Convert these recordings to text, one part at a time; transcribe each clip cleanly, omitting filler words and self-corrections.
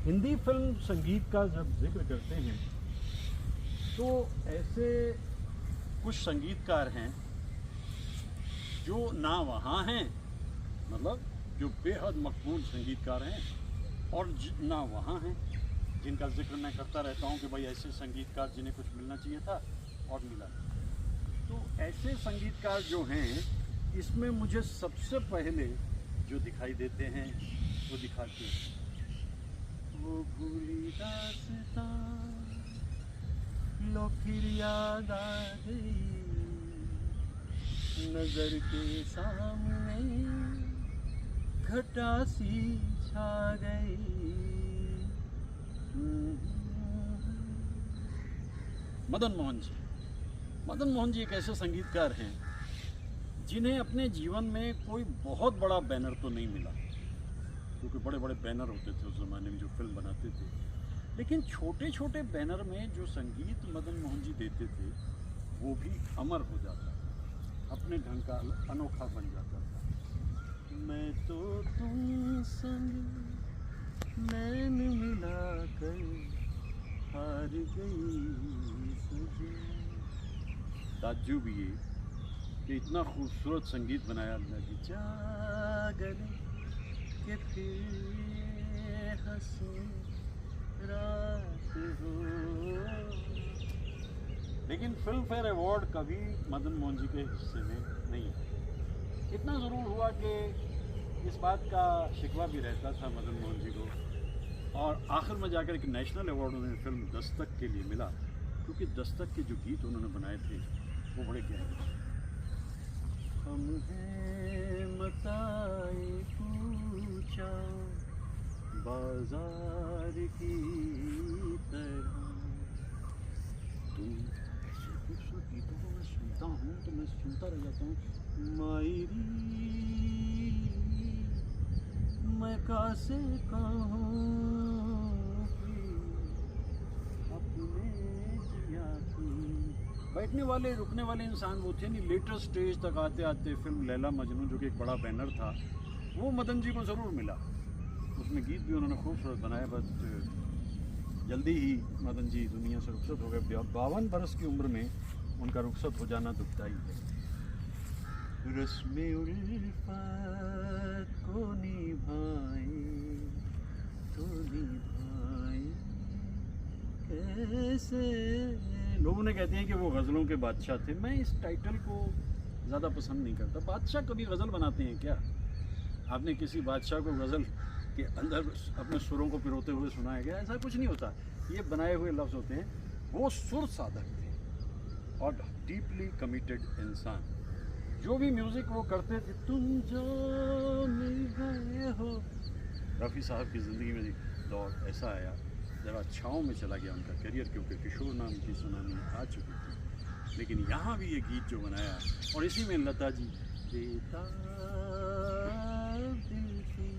Hindi film संगीत का जब जिक्र करते हैं तो ऐसे कुछ संगीतकार हैं जो ना वहाँ हैं, मतलब जो बेहद मकबूल संगीतकार हैं, और ना वहाँ हैं जिनका जिक्र मैं करता रहता हूँ कि भाई ऐसे संगीतकार जिन्हें कुछ मिलना चाहिए था और मिला। तो ऐसे संगीतकार जो हैं, इसमें मुझे सबसे पहले जो दिखाई देते हैं वो दिखाते हैं वो भूली दास्तां लो फिर याद आ गई, नजर के सामने घटा सी छा गई। मदन मोहन जी। मदन मोहन जी एक ऐसे संगीतकार हैं जिन्हें अपने जीवन में कोई बहुत बड़ा बैनर तो नहीं मिला, क्योंकि बड़े बड़े बैनर होते थे उस ज़माने में जो फिल्म बनाते थे, लेकिन छोटे छोटे बैनर में जो संगीत मदन मोहन जी देते थे वो भी अमर हो जाता, अपने ढंग का अनोखा बन जाता था। मैं तो तुम संग नैन मिला कर हार गई सजना। ताज्जुब ये कि इतना खूबसूरत संगीत बनाया अल्लाह की जागले के फिर हंसी रात हो। लेकिन फिल्म फेयर अवार्ड कभी मदन मोहन जी के हिस्से में नहीं है। इतना ज़रूर हुआ कि इस बात का शिकवा भी रहता था मदन मोहन जी को, और आखिर में जाकर एक नेशनल अवार्ड उन्हें फिल्म दस्तक के लिए मिला, क्योंकि दस्तक के जो गीत उन्होंने बनाए थे वो बड़े गहरे थे। हम हैं मताए पूछा बाजार की तरह, तुम ऐसे खूबसूरत गीतों को मैं सुनता हूँ तो मैं सुनता रह जाता हूँ। मायरी मैं कैसे कहूँ अपने जिया की। बैठने वाले रुकने वाले इंसान वो थे नहीं। लेटर स्टेज तक आते आते फिल्म लैला मजनू, जो कि एक बड़ा बैनर था, वो मदन जी को ज़रूर मिला। उसमें गीत भी उन्होंने खूबसूरत बनाए, बस जल्दी ही मदन जी दुनिया से रुखसत हो गए। 52 बरस की उम्र में उनका रुखसत हो जाना दुखदाई है। रस्मे उल्फत को निभाए तो निभाए कैसे। लोगों ने कहते हैं कि वो गज़लों के बादशाह थे। मैं इस टाइटल को ज़्यादा पसंद नहीं करता। बादशाह कभी गज़ल बनाते हैं क्या? आपने किसी बादशाह को गज़ल के अंदर अपने सुरों को पिरोते हुए सुनाया गया? ऐसा कुछ नहीं होता। ये बनाए हुए लफ्ज़ होते हैं। वो सुर साधक थे और डीपली कमिटेड इंसान। जो भी म्यूज़िक वो करते थे, तुम जो मिल गए हो। रफ़ी साहब की ज़िंदगी में दौर ऐसा आया ज़रा छाँव में चला गया उनका करियर, क्योंकि किशोर नाम की सुनामी आ चुकी थी। लेकिन यहाँ भी ये गीत जो बनाया, और इसी में लता जी बेताब दिल की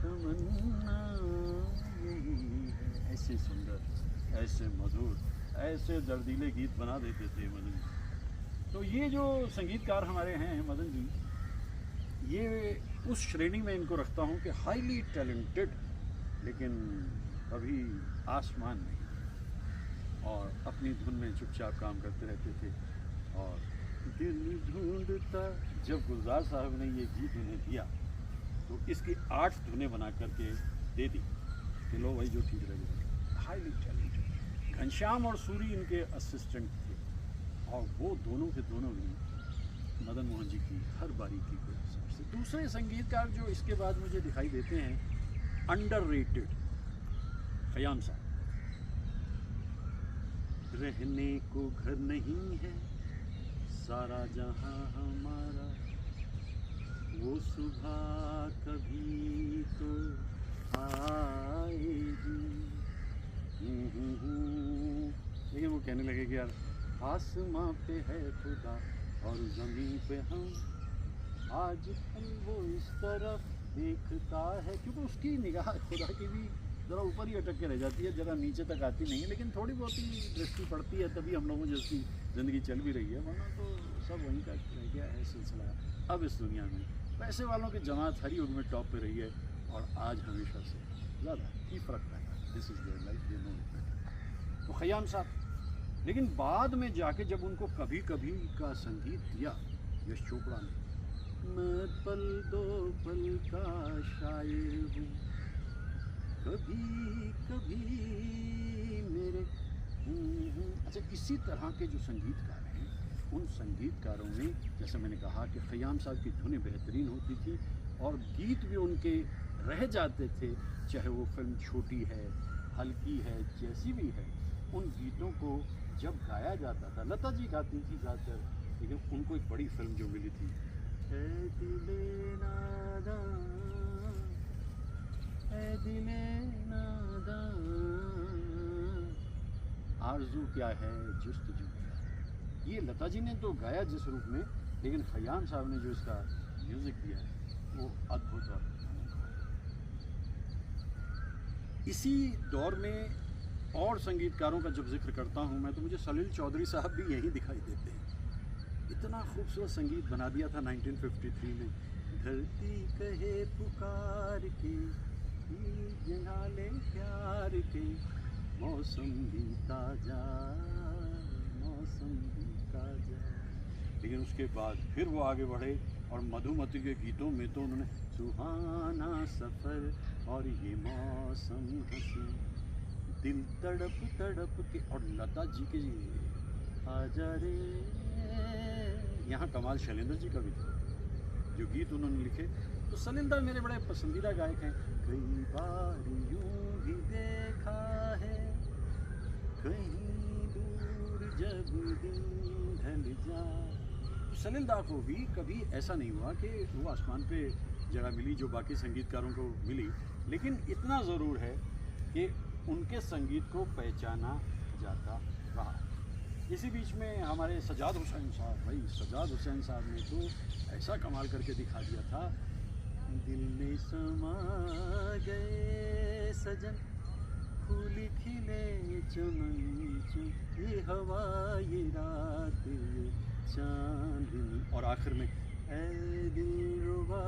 तमन्ना यही है। ऐसे सुंदर, ऐसे मधुर, ऐसे दर्दीले गीत बना देते थे मदन जी। तो ये जो संगीतकार हमारे हैं मदन जी, ये उस श्रेणी में इनको रखता हूँ कि हाईली टैलेंटेड, लेकिन कभी आसमान नहीं, और अपनी धुन में चुपचाप काम करते रहते थे। और दिल ढूंढता, जब गुलजार साहब ने ये गीत उन्हें दिया तो इसकी 8 धुनें बना करके दे दी कि लो भाई जो ठीक रहेगा। Highly talented. घनश्याम और सूरी इनके असिस्टेंट थे, और वो दोनों के दोनों ने मदन मोहन जी की हर बारीकी को समझते। दूसरे संगीतकार जो इसके बाद मुझे दिखाई देते हैं अंडररेटेड, खयाम साहब। रहने को घर नहीं है सारा जहां हमारा, वो सुबह कभी तो आएगी। लेकिन वो कहने लगे कि यार आसमां पे है खुदा और ज़मीन पे हम, आज कल वो इस तरफ देखता है, क्योंकि उसकी निगाह खुदा की भी ज़रा ऊपर ही अटक के रह जाती है, ज़रा नीचे तक आती नहीं है। लेकिन थोड़ी बहुत ही दृष्टि पड़ती है, तभी हम लोगों जैसी ज़िंदगी चल भी रही है, वरना तो सब वहीं का रह गया है सिलसिला। अब इस दुनिया में पैसे वालों की जमात हर युग में टॉप पे रही है, और आज हमेशा से। ज़्यादा की फ़र्क पैदा है। This is their life, they know it better. तो ख़याम साहब, लेकिन बाद में जाके जब उनको कभी कभी का संगीत दिया यश चोपड़ा ने, मैं पल दो पल का शायर हूँ, कभी कभी मेरे अच्छा, इसी तरह के जो संगीतकार हैं, उन संगीतकारों में जैसे मैंने कहा कि ख़याम साहब की धुनें बेहतरीन होती थी और गीत भी उनके रह जाते थे, चाहे वो फिल्म छोटी है, हल्की है, जैसी भी है। उन गीतों को जब गाया जाता था, लता जी गाती थी ज़्यादातर, लेकिन उनको एक बड़ी फिल्म जो मिली थी, ऐ दिले नादां, ऐ दिले नादां, आरज़ू क्या है, जुस्तजू क्या है, ये लता जी ने तो गाया जिस रूप में, लेकिन ख़याम साहब ने जो इसका म्यूज़िक दिया है वो अद्भुत और अनोखा है। इसी दौर में और संगीतकारों का जब जिक्र करता हूँ मैं, तो मुझे सलील चौधरी साहब भी यहीं दिखाई देते हैं। इतना खूबसूरत संगीत बना दिया था 1953 में, धरती कहे पुकार के, जगा ले प्यार के, मौसम भी ताजा, मौसम भी ताजा। लेकिन उसके बाद फिर वो आगे बढ़े और मधुमती के गीतों में तो उन्होंने सुहाना सफ़र और ये मौसम हंसी, दिल तड़प तड़प के, और लता जी के आजा रे, यहाँ कमाल शैलेंद्र जी का भी था जो गीत उन्होंने लिखे। तो सलील मेरे बड़े पसंदीदा गायक हैं। कई बार यूं भी देखा है, कहीं दूर जब दिन ढल जाए। तो सलील को भी कभी ऐसा नहीं हुआ कि वो आसमान पे जगह मिली जो बाकी संगीतकारों को मिली, लेकिन इतना ज़रूर है कि उनके संगीत को पहचाना जाता रहा। इसी बीच में हमारे सजाद हुसैन साहब, भाई सजाद हुसैन साहब ने तो ऐसा कमाल करके दिखा दिया था, दिल में समा गए सजन, फूल खिले चमन, ये हवा ये रात ये चांदनी, और आखिर में ऐ दिलरुबा।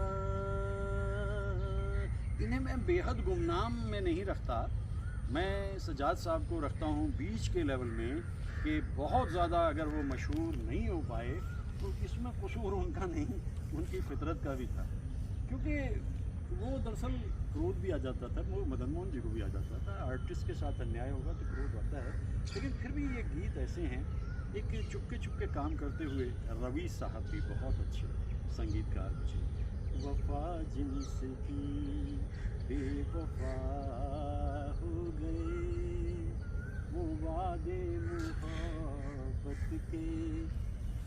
इन्हें मैं बेहद गुमनाम में नहीं रखता, मैं सजाद साहब को रखता हूँ बीच के लेवल में, कि बहुत ज़्यादा अगर वो मशहूर नहीं हो पाए तो इसमें कसूर उनका नहीं, उनकी फितरत का भी था, क्योंकि वो दरअसल क्रोध भी आ जाता था, वो मदन मोहन जी को भी आ जाता था। आर्टिस्ट के साथ अन्याय होगा तो क्रोध आता है, लेकिन फिर भी ये गीत ऐसे हैं। एक चुपके चुपके काम करते हुए रवि साहब भी बहुत अच्छे संगीतकार थे। वफा जिनकी बेवफा हो गए, वो वादे मोहब्बत के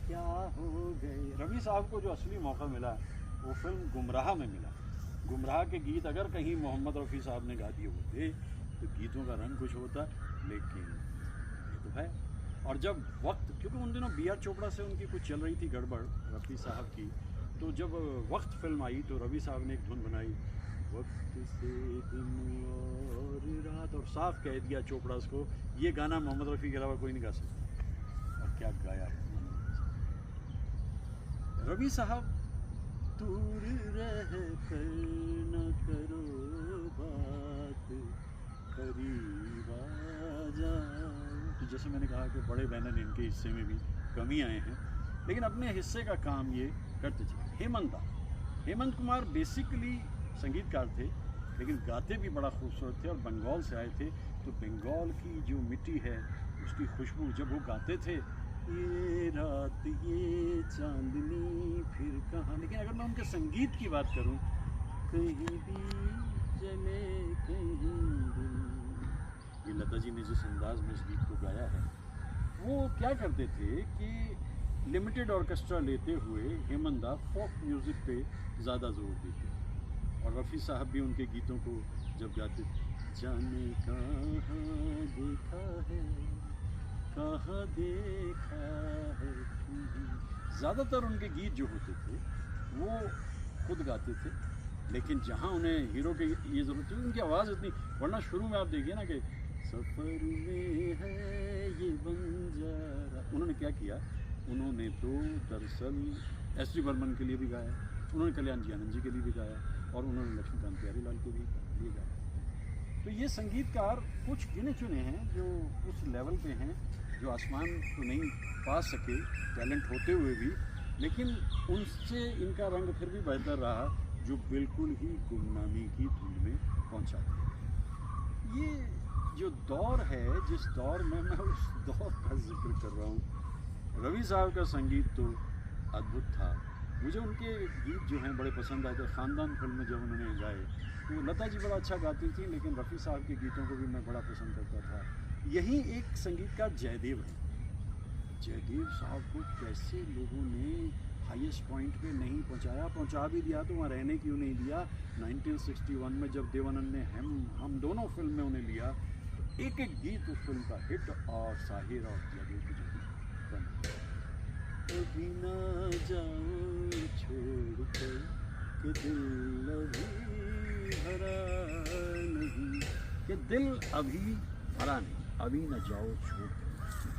क्या हो गए। रवि साहब को जो असली मौका मिला वो फिल्म गुमराह में मिला। गुमराह के गीत अगर कहीं मोहम्मद रफ़ी साहब ने गा दिए होते तो गीतों का रंग कुछ होता, लेकिन ये तो है। और जब वक्त, क्योंकि उन दिनों बी आर चोपड़ा से उनकी कुछ चल रही थी गड़बड़ रफ़ी साहब की, तो जब वक्त फिल्म आई तो रवि साहब ने एक धुन बनाई, वक्त से दिन और रात, और साफ कह दिया चोपड़ा को, ये गाना मोहम्मद रफ़ी के अलावा कोई नहीं गा सकता। और क्या गाया है रवि साहब। दूर रह कर न करो बात, करीब आ जाओ। तो जैसे मैंने कहा कि बड़े बैनर इनके हिस्से में भी कमी आए हैं, लेकिन अपने हिस्से का काम ये करते चले। हेमंत कुमार बेसिकली संगीतकार थे, लेकिन गाते भी बड़ा खूबसूरत थे और बंगाल से आए थे, तो बंगाल की जो मिट्टी है उसकी खुशबू, जब वो गाते थे ये रात ये चांदनी फिर कहाँ। लेकिन अगर मैं उनके संगीत की बात करूं, कहीं भी चले कहीं दिल, ये लता जी ने जिस अंदाज में इस गीत को गाया है, वो क्या करते थे कि लिमिटेड ऑर्केस्ट्रा लेते हुए हेमंत फोक म्यूज़िक पे ज़्यादा जोर देते, और रफ़ी साहब भी उनके गीतों को जब गाते थे, जाने कहाँ देखा है, कहाँ देखा है, ज़्यादातर उनके गीत जो होते थे वो खुद गाते थे, लेकिन जहाँ उन्हें हीरो की ये ज़रूरत थी, उनकी आवाज़ इतनी, वरना शुरू में आप देखिए ना कि सफ़र में है ये बंजारा, उन्होंने क्या किया, उन्होंने तो दरअसल एस डी बर्मन के लिए भी गाया, उन्होंने कल्याण जी आनंद जी के लिए भी गाया, और उन्होंने लक्ष्मीकांत प्यारीलाल के लिए गाया। तो ये संगीतकार कुछ गिने चुने हैं जो उस लेवल पे हैं, जो आसमान तो नहीं पा सके टैलेंट होते हुए भी, लेकिन उनसे इनका रंग फिर भी बेहतर रहा, जो बिल्कुल ही गुमनामी की धुन में पहुंचा दिया। ये जो दौर है, जिस दौर में मैं उस दौर का जिक्र कर रहा हूँ, रवि साहब का संगीत तो अद्भुत था। मुझे उनके गीत जो हैं बड़े पसंद आए थे। ख़ानदान फिल्म में जब उन्होंने गाए, तो लता जी बड़ा अच्छा गाती थी, लेकिन रफ़ी साहब के गीतों को भी मैं बड़ा पसंद करता था। यही एक संगीतकार जयदेव है। जयदेव साहब को कैसे लोगों ने हाईएस्ट पॉइंट पे नहीं पहुंचाया, पहुंचा भी दिया तो वहाँ रहने क्यों नहीं दिया। 1961 में जब देवानंद ने हम दोनों फिल्म में उन्हें लिया, तो एक एक गीत उस फिल्म का हिट, और साहिर और जयदेव की जो कभी ना जाओ छोड़ कर कि दिल अभी भरा नहीं, कि दिल अभी भरा नहीं, अभी न जाओ छोड़ कर।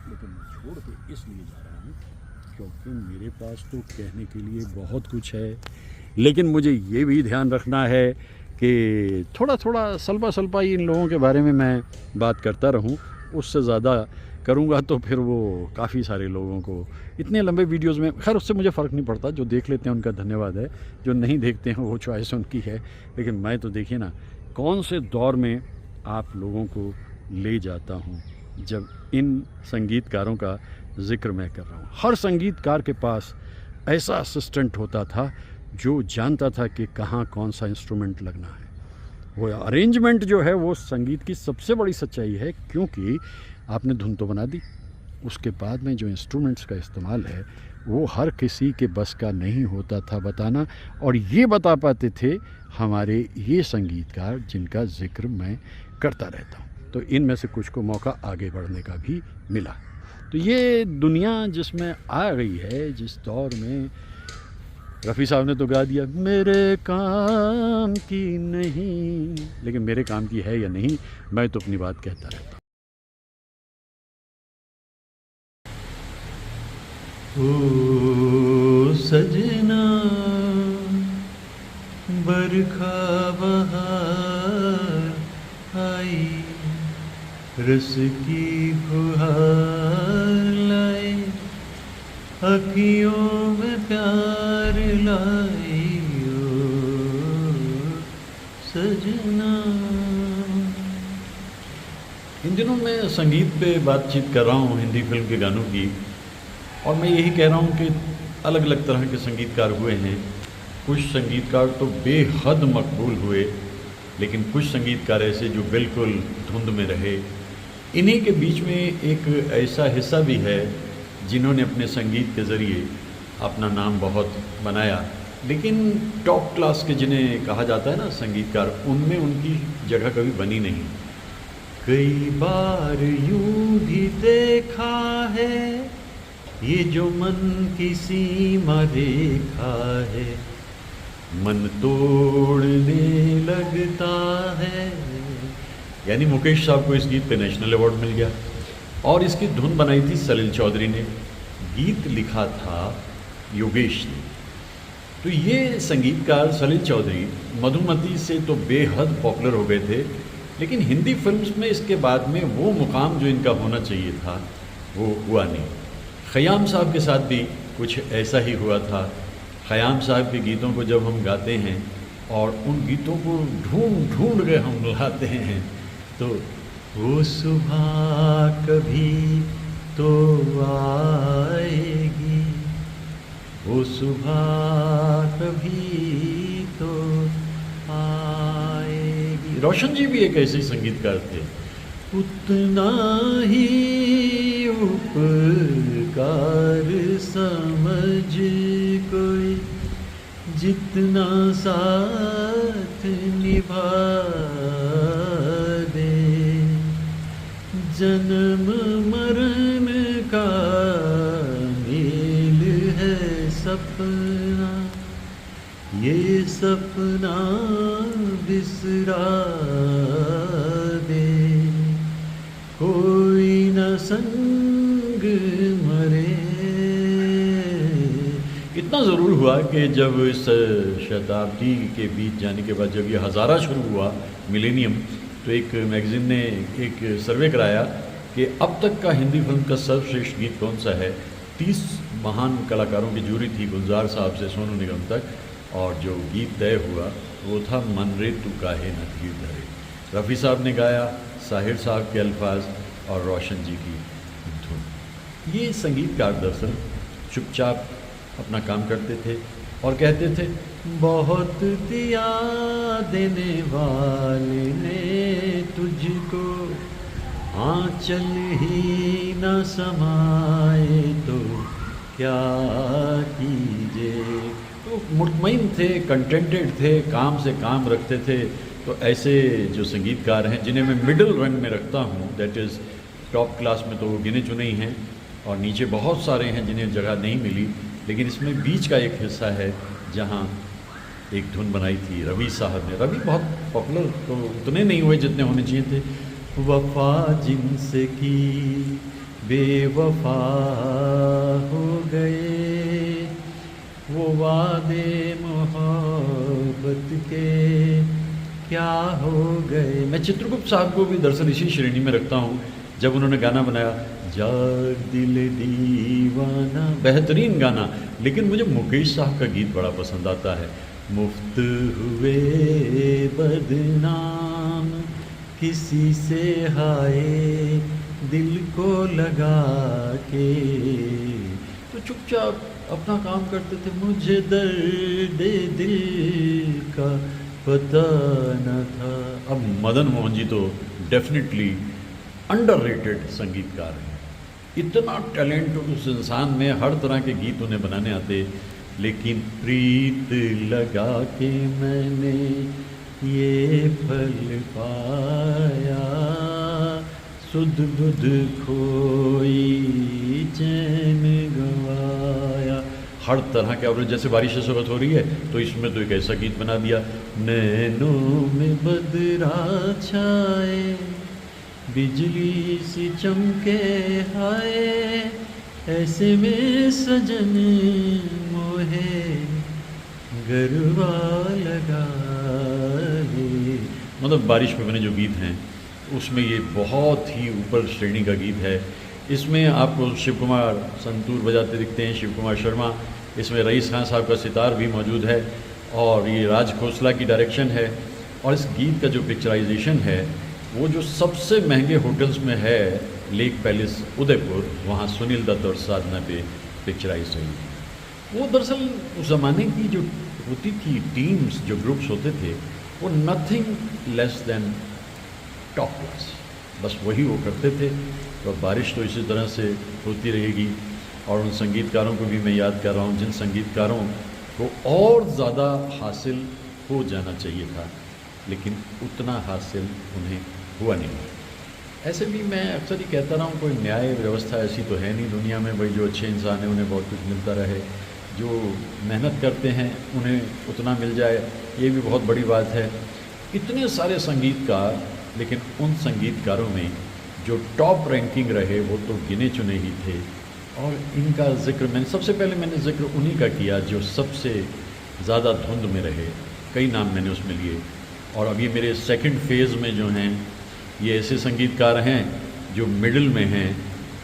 लेकिन मैं छोड़ के इसलिए जा रहा हूँ क्योंकि मेरे पास तो कहने के लिए बहुत कुछ है, लेकिन मुझे ये भी ध्यान रखना है कि थोड़ा थोड़ा सल्पा ही इन लोगों के बारे में मैं बात करता रहूँ। उससे ज़्यादा करूँगा तो फिर वो काफ़ी सारे लोगों को इतने लंबे वीडियोस में, खैर उससे मुझे फ़र्क नहीं पड़ता। जो देख लेते हैं उनका धन्यवाद है, जो नहीं देखते हैं वो चॉइस उनकी है। लेकिन मैं तो देखिए ना, कौन से दौर में आप लोगों को ले जाता हूँ जब इन संगीतकारों का ज़िक्र मैं कर रहा हूँ। हर संगीतकार के पास ऐसा असिस्टेंट होता था जो जानता था कि कहाँ कौन सा इंस्ट्रूमेंट लगना है। वो अरेंजमेंट जो है वो संगीत की सबसे बड़ी सच्चाई है, क्योंकि आपने धुन तो बना दी, उसके बाद में जो इंस्ट्रूमेंट्स का इस्तेमाल है वो हर किसी के बस का नहीं होता था बताना, और ये बता पाते थे हमारे ये संगीतकार जिनका ज़िक्र मैं करता रहता हूँ। तो इनमें से कुछ को मौका आगे बढ़ने का भी मिला। तो ये दुनिया जिसमें आ गई है, जिस दौर में रफ़ी साहब ने तो गा दिया मेरे काम की नहीं, लेकिन मेरे काम की है या नहीं, मैं तो अपनी बात कहता रहता हूँ। ओ सजना बरखा बहार आई, रस की फुहार लाए, अखियों में प्यार लाई, ओ सजना। इन दिनों मैं संगीत पे बातचीत कर रहा हूँ, हिंदी फिल्म के गानों की, और मैं यही कह रहा हूँ कि अलग अलग तरह के संगीतकार हुए हैं। कुछ संगीतकार तो बेहद मकबूल हुए, लेकिन कुछ संगीतकार ऐसे जो बिल्कुल धुंध में रहे। इन्हीं के बीच में एक ऐसा हिस्सा भी है जिन्होंने अपने संगीत के ज़रिए अपना नाम बहुत बनाया, लेकिन टॉप क्लास के जिन्हें कहा जाता है ना संगीतकार, उनमें उनकी जगह कभी बनी नहीं। कई बार यूं भी देखा है ये जो मन की सीमा रेखा है, मन तोड़ने लगता है। यानी मुकेश साहब को इस गीत पे नेशनल अवार्ड मिल गया, और इसकी धुन बनाई थी सलील चौधरी ने, गीत लिखा था योगेश ने। तो ये संगीतकार सलील चौधरी मधुमती से तो बेहद पॉपुलर हो गए थे, लेकिन हिंदी फिल्म्स में इसके बाद में वो मुकाम जो इनका होना चाहिए था वो हुआ नहीं। ख़याम साहब के साथ भी कुछ ऐसा ही हुआ था। ख़याम साहब के गीतों को जब हम गाते हैं और उन गीतों को ढूंढ के हम लाते हैं, तो वो सुबह कभी तो आएगी, वो सुबह कभी तो आएगी। रोशन जी भी एक ऐसे संगीतकार थे। उतना ही उपकार समझ कोई जितना साथ निभा दे, जन्म मरण का मेल है सपना, ये सपना बिसरा दे, कोई न संग मरे। इतना ज़रूर हुआ कि जब इस शताब्दी के बीत जाने के बाद जब ये हज़ारा शुरू हुआ, मिलेनियम, तो एक मैगज़ीन ने एक सर्वे कराया कि अब तक का हिंदी फिल्म का सर्वश्रेष्ठ गीत कौन सा है। 30 महान कलाकारों की जूरी थी, गुलजार साहब से सोनू निगम तक, और जो गीत तय हुआ वो था मन रे तू काहे न धीर धरे। रफ़ी साहब ने गाया, साहिर साहब के अल्फाज और रोशन जी की धुन। ये संगीतकार दरअसल चुपचाप अपना काम करते थे और कहते थे, बहुत दिया देने वाले ने तुझको, आंचल ही न समाए तो क्या कीजिए। तो मुतमईन थे, कंटेंटेड थे, काम से काम रखते थे। तो ऐसे जो संगीतकार हैं जिन्हें मैं मिडिल रंग में रखता हूँ, दैट इज़ टॉप क्लास में तो वो गिने चुने ही हैं, और नीचे बहुत सारे हैं जिन्हें जगह नहीं मिली, लेकिन इसमें बीच का एक हिस्सा है जहाँ एक धुन बनाई थी रवि साहब ने। रवि बहुत पॉपुलर तो उतने नहीं हुए जितने होने चाहिए थे। वफा जिनसे की बेवफा हो गए, वो वादे मोहब्बत के क्या हो गए। मैं चित्रगुप्त साहब को भी दरअसल इसी श्रेणी में रखता हूँ। जब उन्होंने गाना बनाया जाग दिल दीवाना, बेहतरीन गाना, लेकिन मुझे मुकेश साहब का गीत बड़ा पसंद आता है। मुफ्त हुए बदनाम किसी से हाय दिल को लगा के, तो चुपचाप अपना काम करते थे। मुझे दर्द दिल का पता न था। अब मदन मोहन जी तो डेफिनेटली अंडररेटेड संगीतकार हैं। इतना टैलेंट उस इंसान में, हर तरह के गीत उन्हें बनाने आते, लेकिन प्रीत लगा के मैंने ये फल पाया, सुध बुध खोई चैन गवाया। हर तरह के, और जैसे बारिश से सुबह हो रही है तो इसमें तो एक ऐसा गीत बना दिया, नैनों में बदरा छाए बिजली सी चमके हाय, ऐसे में सजन मोहे गरबा लगा ले। मतलब बारिश पे बने जो गीत हैं उसमें ये बहुत ही ऊपर श्रेणी का गीत है। इसमें आपको शिव कुमार संतूर बजाते दिखते हैं, शिव कुमार शर्मा। इसमें रईस खान साहब का सितार भी मौजूद है, और ये राज खोसला की डायरेक्शन है। और इस गीत का जो पिक्चराइजेशन है वो जो सबसे महंगे होटल्स में है, लेक पैलेस उदयपुर, वहाँ सुनील दत्त और साधना पे पिक्चराइज हुई। वो दरअसल उस ज़माने की जो होती थी टीम्स, जो ग्रुप्स होते थे, वो nothing less than top class, बस वही वो करते थे। तो बारिश तो इसी तरह से होती रहेगी। और उन संगीतकारों को भी मैं याद कर रहा हूँ जिन संगीतकारों को और ज़्यादा हासिल हो जाना चाहिए था, लेकिन उतना हासिल उन्हें हुआ नहीं। ऐसे भी मैं अक्सर ही कहता रहा हूँ, कोई न्याय व्यवस्था ऐसी तो है नहीं दुनिया में भाई जो अच्छे इंसान हैं उन्हें बहुत कुछ मिलता रहे, जो मेहनत करते हैं उन्हें उतना मिल जाए, ये भी बहुत बड़ी बात है। इतने सारे संगीतकार, लेकिन उन संगीतकारों में जो टॉप रैंकिंग रहे वो तो गिने चुने ही थे। और इनका जिक्र सबसे पहले जिक्र उन्हीं का किया जो सबसे ज़्यादा धुंध में रहे। कई नाम मैंने उसमें लिए। और अभी मेरे सेकंड फेज़ में जो हैं ये ऐसे संगीतकार हैं जो मिडिल में हैं,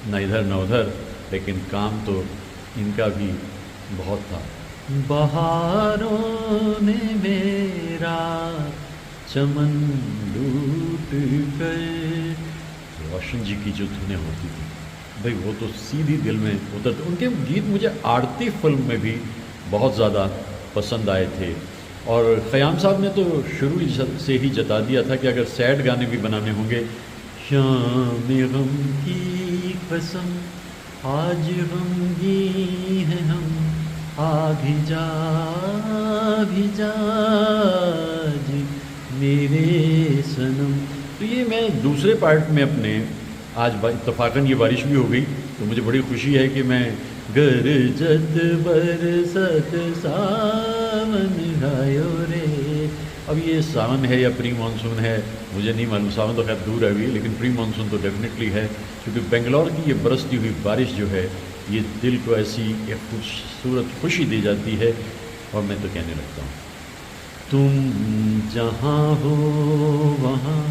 न इधर न उधर, लेकिन काम तो इनका भी बहुत था। बहारों ने मेरा चमन लूट कर, रोशन जी की जो धुनें होती थी भाई वो तो सीधी दिल में उतरते। उनके गीत मुझे आरती फिल्म में भी बहुत ज़्यादा पसंद आए थे। और ख़याम साहब ने तो शुरू से ही जता दिया था कि अगर सैड गाने भी बनाने होंगे, शाम गम की कसम आज गमगी है हम, आ भी जा जी मेरे सनम। तो ये मैं दूसरे पार्ट में अपने, आज इत्तफाकन ये बारिश भी हो गई तो मुझे बड़ी खुशी है कि मैं गरजत बरसत सावन गायो रे। अब ये सावन है या प्री मानसून है मुझे नहीं मालूम, सावन तो खैर दूर है अभी, लेकिन प्री मानसून तो डेफिनेटली है, क्योंकि बेंगलोर की ये बरसती हुई बारिश जो है ये दिल को ऐसी एक खूबसूरत खुशी दे जाती है। और मैं तो कहने लगता हूँ, तुम जहाँ हो वहाँ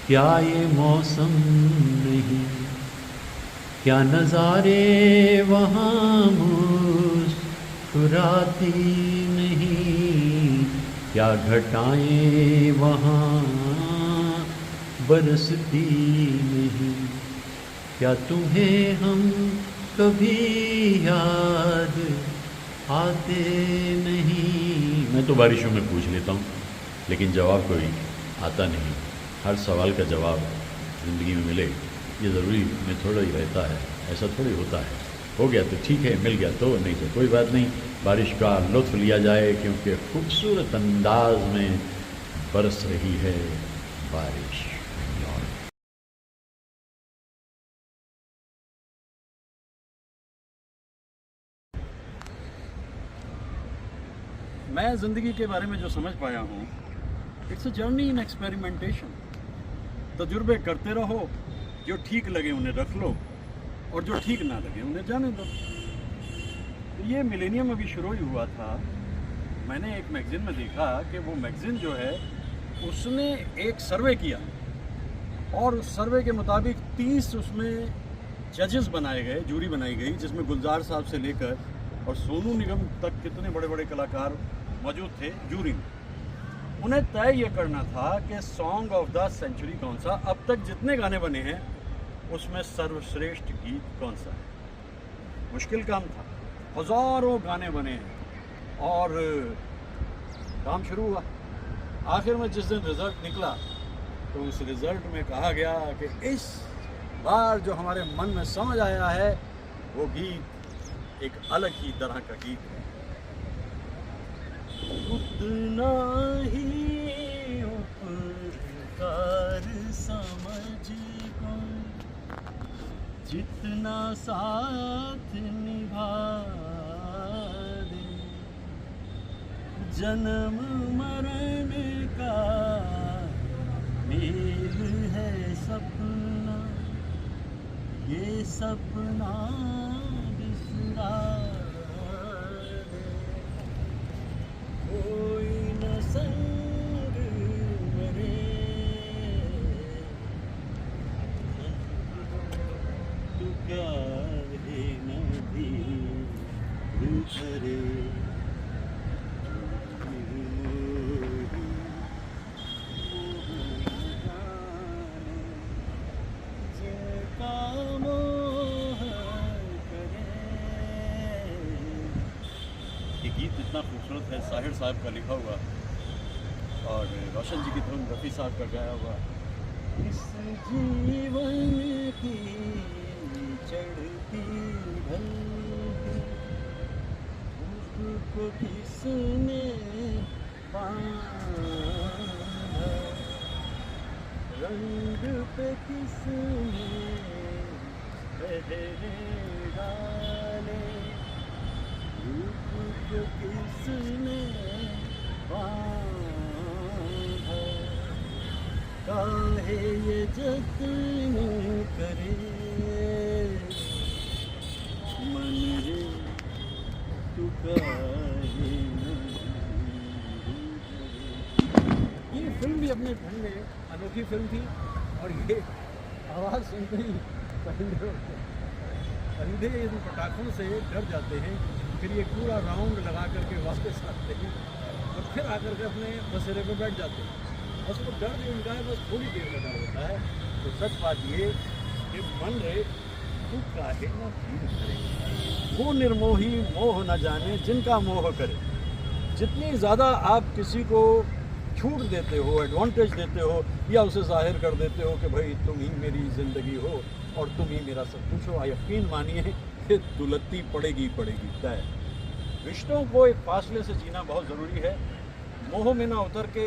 क्या ये मौसम नहीं, क्या नज़ारे वहाँ मुस्कुराती नहीं, क्या घटाएं वहाँ बरसती नहीं, क्या तुम्हें हम कभी याद आते नहीं। मैं तो बारिशों में पूछ लेता हूँ लेकिन जवाब कोई आता नहीं। हर सवाल का जवाब ज़िंदगी में मिले ये ज़रूरी में थोड़ा ही रहता है, ऐसा थोड़ी होता है। हो गया तो ठीक है, मिल गया तो, नहीं तो कोई बात नहीं। बारिश का लुत्फ़ लिया जाए क्योंकि खूबसूरत अंदाज में बरस रही है बारिश। मैं ज़िंदगी के बारे में जो समझ पाया हूँ, it's a journey in experimentation. तजुर्बे करते रहो, जो ठीक लगे उन्हें रख लो और जो ठीक ना लगे उन्हें जाने दो। तो ये मिलेनियम अभी शुरू ही हुआ था। मैंने एक मैगज़ीन में देखा कि वो मैगज़ीन जो है उसने एक सर्वे किया और उस सर्वे के मुताबिक 30 उसमें जजेस बनाए गए, जूरी बनाई गई, जिसमें गुलजार साहब से लेकर और सोनू निगम तक कितने बड़े बड़े कलाकार मौजूद थे जूरी में। उन्हें तय ये करना था कि सॉन्ग ऑफ द सेंचुरी कौन सा, अब तक जितने गाने बने हैं उसमें सर्वश्रेष्ठ गीत कौन सा है। मुश्किल काम था, हज़ारों गाने बने हैं और काम शुरू हुआ। आखिर में जिस दिन रिज़ल्ट निकला तो उस रिज़ल्ट में कहा गया कि इस बार जो हमारे मन में समझ आया है वो गीत एक अलग ही तरह का गीत है। उतना ही उपकार समझ को जितना साथ निभा दे, जन्म मरण का मेल है सपना, ये सपना बिसरा दे, कोई न संग मरे, तू क्या है नदी करे, गीत इतना खूबसूरत है, साहिर साहब का लिखा हुआ और रोशन जी की धुन रफ़ी साहब का गाया हुआ। इस जीवन की चढ़ती ढलती उसको किसने बांधा, रंग पे किसने पहरे डाले, रूप को किसने बांधा, काहे ये जतन करे मन रे, तू काहे ये फिल्म भी अपने ढंग में अनोखी फिल्म थी और ये आवाज़ सुनते ही परिंदे इन पटाखों से डर जाते हैं, फिर ये पूरा राउंड लगा करके वापस आते हैं और फिर आकर के अपने बसेरे पे बैठ जाते हैं। बस वो डर जो उनका है बस थोड़ी देर का डर होता है। तो सच बात ये कि मन रहे तू काहे न भीड़ करे, वो निर्मोही मोह न जाने जिनका मोह करे। जितनी ज़्यादा आप किसी को छूट देते हो, एडवांटेज देते हो या उसे जाहिर कर देते हो कि भाई तुम ही मेरी ज़िंदगी हो और तुम ही मेरा सब कुछ हो, यकीन मानिए कि दुलत्ती पड़ेगी तय। रिश्तों को एक फासले से जीना बहुत ज़रूरी है। मोह में ना उतर के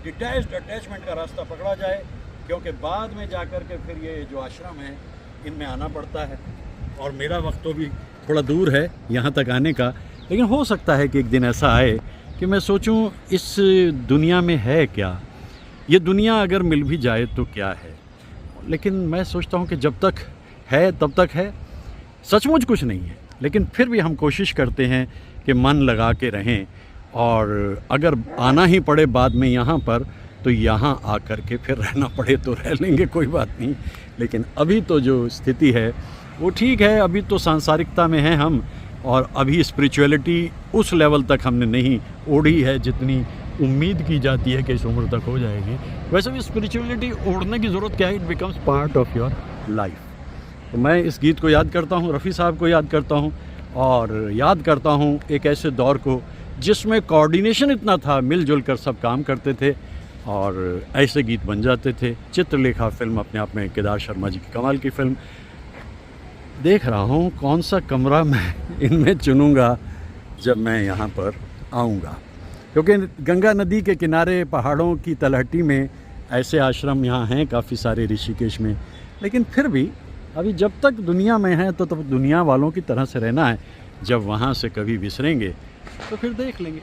डिटैच्ड अटैचमेंट का रास्ता पकड़ा जाए, क्योंकि बाद में जाकर के फिर ये जो आश्रम है इनमें आना पड़ता है। और मेरा वक्त तो भी थोड़ा दूर है यहाँ तक आने का, लेकिन हो सकता है कि एक दिन ऐसा आए कि मैं सोचूं इस दुनिया में है क्या, ये दुनिया अगर मिल भी जाए तो क्या है। लेकिन मैं सोचता हूँ कि जब तक है तब तक है, सचमुच कुछ नहीं है, लेकिन फिर भी हम कोशिश करते हैं कि मन लगा के रहें और अगर आना ही पड़े बाद में यहाँ पर तो यहाँ आकर के फिर रहना पड़े तो रह लेंगे, कोई बात नहीं। लेकिन अभी तो जो स्थिति है वो ठीक है, अभी तो सांसारिकता में हैं हम, और अभी स्पिरिचुअलिटी उस लेवल तक हमने नहीं ओढ़ी है जितनी उम्मीद की जाती है कि इस उम्र तक हो जाएगी। वैसे भी स्पिरिचुअलिटी ओढ़ने की ज़रूरत क्या है, it becomes part of your life. तो मैं इस गीत को याद करता हूँ, रफ़ी साहब को याद करता हूँ, और याद करता हूँ एक ऐसे दौर को जिसमें कोऑर्डिनेशन इतना था, मिलजुल कर सब काम करते थे और ऐसे गीत बन जाते थे। चित्रलेखा फिल्म अपने आप में केदार शर्मा जी की कमाल की फिल्म। देख रहा हूँ कौन सा कमरा मैं इनमें चुनूँगा जब मैं यहाँ पर आऊँगा, क्योंकि गंगा नदी के किनारे पहाड़ों की तलहटी में ऐसे आश्रम यहाँ हैं काफ़ी सारे ऋषिकेश में। लेकिन फिर भी अभी जब तक दुनिया में है तो तब दुनिया वालों की तरह से रहना है। जब वहाँ से कभी विसरेंगे तो फिर देख लेंगे।